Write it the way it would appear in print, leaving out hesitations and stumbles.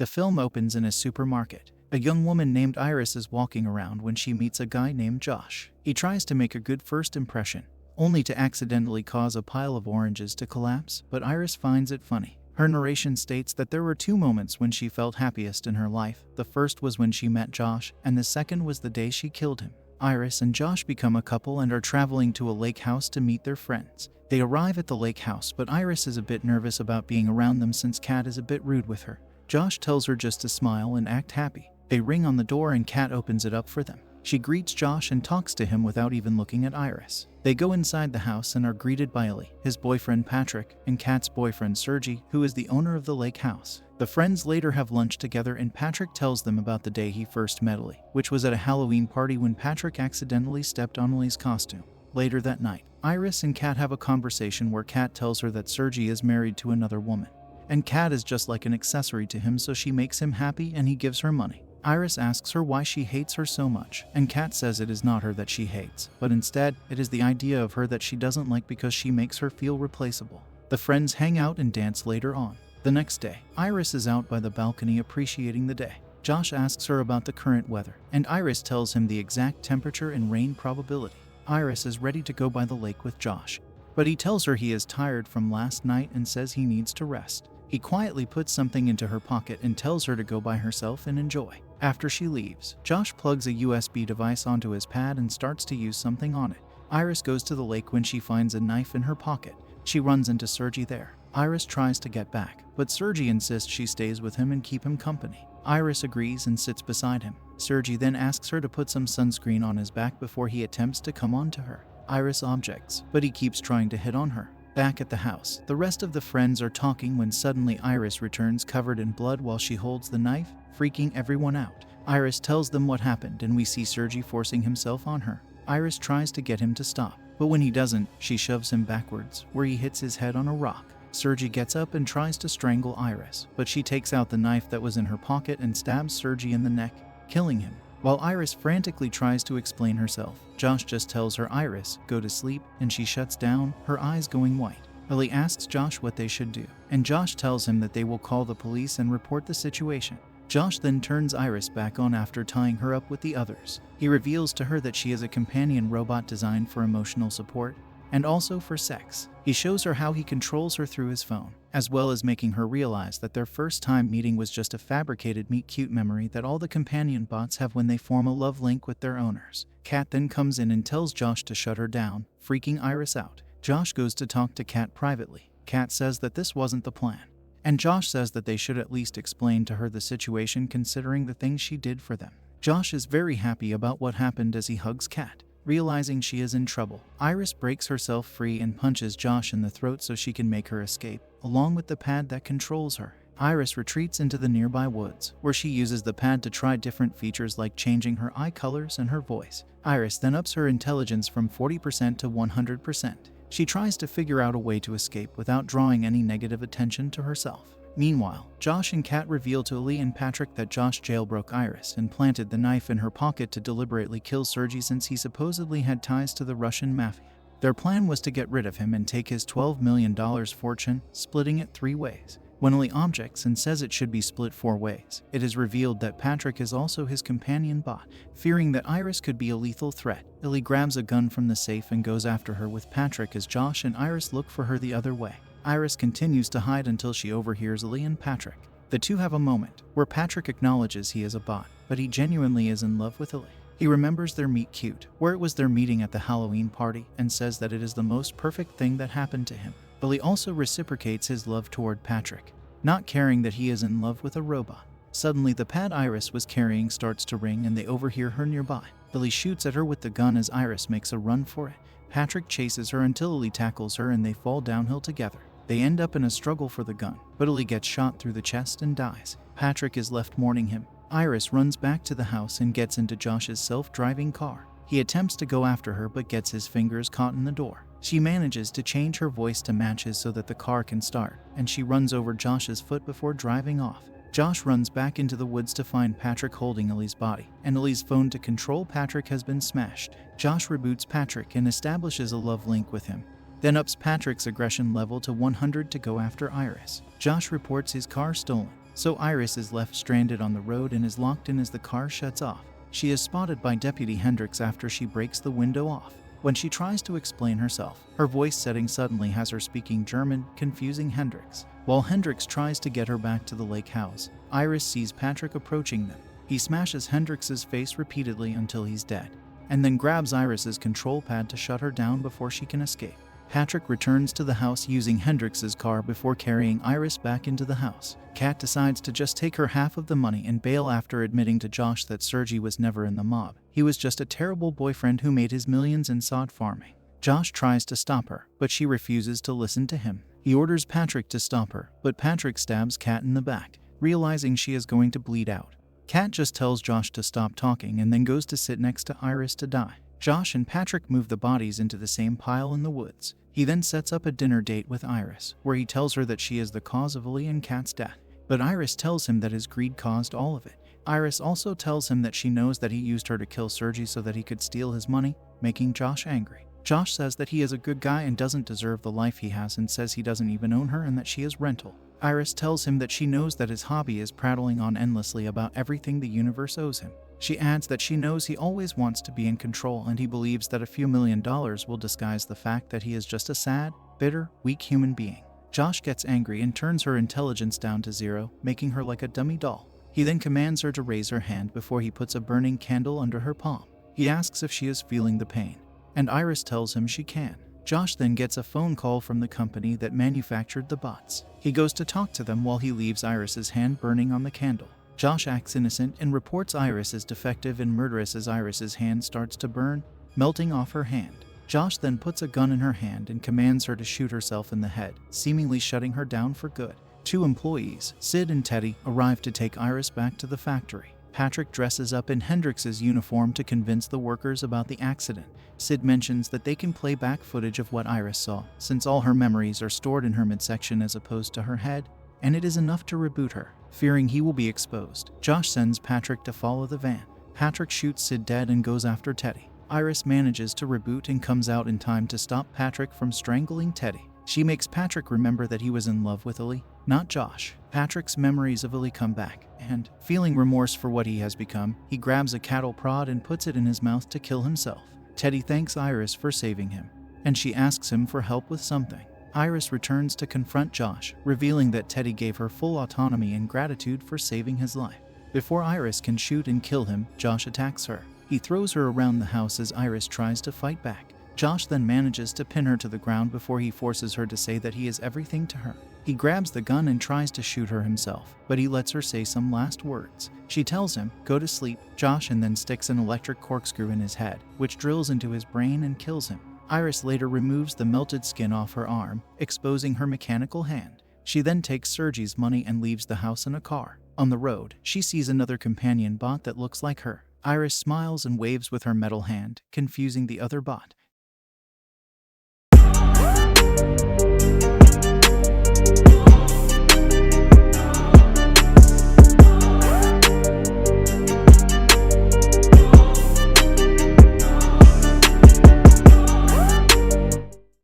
The film opens in a supermarket. A young woman named Iris is walking around when she meets a guy named Josh. He tries to make a good first impression, only to accidentally cause a pile of oranges to collapse, but Iris finds it funny. Her narration states that there were 2 moments when she felt happiest in her life. The first was when she met Josh, and the second was the day she killed him. Iris and Josh become a couple and are traveling to a lake house to meet their friends. They arrive at the lake house, but Iris is a bit nervous about being around them since Kat is a bit rude with her. Josh tells her just to smile and act happy. They ring on the door and Kat opens it up for them. She greets Josh and talks to him without even looking at Iris. They go inside the house and are greeted by Ellie, his boyfriend Patrick, and Kat's boyfriend Sergey, who is the owner of the lake house. The friends later have lunch together and Patrick tells them about the day he first met Ellie, which was at a Halloween party when Patrick accidentally stepped on Ellie's costume. Later that night, Iris and Kat have a conversation where Kat tells her that Sergey is married to another woman, and Kat is just like an accessory to him, so she makes him happy and he gives her money. Iris asks her why she hates her so much, and Kat says it is not her that she hates, but instead, it is the idea of her that she doesn't like because she makes her feel replaceable. The friends hang out and dance later on. The next day, Iris is out by the balcony appreciating the day. Josh asks her about the current weather, and Iris tells him the exact temperature and rain probability. Iris is ready to go by the lake with Josh, but he tells her he is tired from last night and says he needs to rest. He quietly puts something into her pocket and tells her to go by herself and enjoy. After she leaves, Josh plugs a USB device onto his pad and starts to use something on it. Iris goes to the lake when she finds a knife in her pocket. She runs into Sergey there. Iris tries to get back, but Sergey insists she stays with him and keep him company. Iris agrees and sits beside him. Sergey then asks her to put some sunscreen on his back before he attempts to come on to her. Iris objects, but he keeps trying to hit on her. Back at the house, the rest of the friends are talking when suddenly Iris returns covered in blood while she holds the knife, freaking everyone out. Iris tells them what happened and we see Sergey forcing himself on her. Iris tries to get him to stop, but when he doesn't, she shoves him backwards, where he hits his head on a rock. Sergey gets up and tries to strangle Iris, but she takes out the knife that was in her pocket and stabs Sergey in the neck, killing him. While Iris frantically tries to explain herself, Josh just tells her Iris, go to sleep, and she shuts down, her eyes going white. Ellie asks Josh what they should do, and Josh tells him that they will call the police and report the situation. Josh then turns Iris back on after tying her up with the others. He reveals to her that she is a companion robot designed for emotional support, and also for sex. He shows her how he controls her through his phone, as well as making her realize that their first time meeting was just a fabricated meet-cute memory that all the companion bots have when they form a love link with their owners. Kat then comes in and tells Josh to shut her down, freaking Iris out. Josh goes to talk to Kat privately. Kat says that this wasn't the plan, and Josh says that they should at least explain to her the situation considering the things she did for them. Josh is very happy about what happened as he hugs Kat. Realizing she is in trouble, Iris breaks herself free and punches Josh in the throat so she can make her escape, along with the pad that controls her. Iris retreats into the nearby woods, where she uses the pad to try different features like changing her eye colors and her voice. Iris then ups her intelligence from 40% to 100%. She tries to figure out a way to escape without drawing any negative attention to herself. Meanwhile, Josh and Kat reveal to Ellie and Patrick that Josh jailbroke Iris and planted the knife in her pocket to deliberately kill Sergey since he supposedly had ties to the Russian mafia. Their plan was to get rid of him and take his $12 million fortune, splitting it 3 ways. When Ellie objects and says it should be split 4 ways, it is revealed that Patrick is also his companion bot. Fearing that Iris could be a lethal threat, Ellie grabs a gun from the safe and goes after her with Patrick as Josh and Iris look for her the other way. Iris continues to hide until she overhears Ellie and Patrick. The two have a moment where Patrick acknowledges he is a bot, but he genuinely is in love with Ellie. He remembers their meet cute, where it was their meeting at the Halloween party, and says that it is the most perfect thing that happened to him. Ellie also reciprocates his love toward Patrick, not caring that he is in love with a robot. Suddenly, the pad Iris was carrying starts to ring and they overhear her nearby. Ellie shoots at her with the gun as Iris makes a run for it. Patrick chases her until Ellie tackles her and they fall downhill together. They end up in a struggle for the gun, but Ellie gets shot through the chest and dies. Patrick is left mourning him. Iris runs back to the house and gets into Josh's self-driving car. He attempts to go after her but gets his fingers caught in the door. She manages to change her voice to match his so that the car can start, and she runs over Josh's foot before driving off. Josh runs back into the woods to find Patrick holding Ellie's body, and Ellie's phone to control Patrick has been smashed. Josh reboots Patrick and establishes a love link with him, then ups Patrick's aggression level to 100 to go after Iris. Josh reports his car stolen, so Iris is left stranded on the road and is locked in as the car shuts off. She is spotted by Deputy Hendricks after she breaks the window off. When she tries to explain herself, her voice setting suddenly has her speaking German, confusing Hendricks. While Hendricks tries to get her back to the lake house, Iris sees Patrick approaching them. He smashes Hendricks's face repeatedly until he's dead, and then grabs Iris's control pad to shut her down before she can escape. Patrick returns to the house using Hendricks's car before carrying Iris back into the house. Kat decides to just take her half of the money and bail after admitting to Josh that Sergey was never in the mob. He was just a terrible boyfriend who made his millions in sod farming. Josh tries to stop her, but she refuses to listen to him. He orders Patrick to stop her, but Patrick stabs Kat in the back, realizing she is going to bleed out. Kat just tells Josh to stop talking and then goes to sit next to Iris to die. Josh and Patrick move the bodies into the same pile in the woods. He then sets up a dinner date with Iris, where he tells her that she is the cause of Lily and Kat's death. But Iris tells him that his greed caused all of it. Iris also tells him that she knows that he used her to kill Sergey so that he could steal his money, making Josh angry. Josh says that he is a good guy and doesn't deserve the life he has and says he doesn't even own her and that she is rental. Iris tells him that she knows that his hobby is prattling on endlessly about everything the universe owes him. She adds that she knows he always wants to be in control and he believes that a few $1,000,000 will disguise the fact that he is just a sad, bitter, weak human being. Josh gets angry and turns her intelligence down to 0, making her like a dummy doll. He then commands her to raise her hand before he puts a burning candle under her palm. He asks if she is feeling the pain, and Iris tells him she can. Josh then gets a phone call from the company that manufactured the bots. He goes to talk to them while he leaves Iris's hand burning on the candle. Josh acts innocent and reports Iris as defective and murderous as Iris's hand starts to burn, melting off her hand. Josh then puts a gun in her hand and commands her to shoot herself in the head, seemingly shutting her down for good. 2 employees, Sid and Teddy, arrive to take Iris back to the factory. Patrick dresses up in Hendricks's uniform to convince the workers about the accident. Sid mentions that they can play back footage of what Iris saw, since all her memories are stored in her midsection as opposed to her head, and it is enough to reboot her. Fearing he will be exposed, Josh sends Patrick to follow the van. Patrick shoots Sid dead and goes after Teddy. Iris manages to reboot and comes out in time to stop Patrick from strangling Teddy. She makes Patrick remember that he was in love with Lily, not Josh. Patrick's memories of Lily come back, and, feeling remorse for what he has become, he grabs a cattle prod and puts it in his mouth to kill himself. Teddy thanks Iris for saving him, and she asks him for help with something. Iris returns to confront Josh, revealing that Teddy gave her full autonomy and gratitude for saving his life. Before Iris can shoot and kill him, Josh attacks her. He throws her around the house as Iris tries to fight back. Josh then manages to pin her to the ground before he forces her to say that he is everything to her. He grabs the gun and tries to shoot her himself, but he lets her say some last words. She tells him, "Go to sleep, Josh," and then sticks an electric corkscrew in his head, which drills into his brain and kills him. Iris later removes the melted skin off her arm, exposing her mechanical hand. She then takes Sergey's money and leaves the house in a car. On the road, she sees another companion bot that looks like her. Iris smiles and waves with her metal hand, confusing the other bot.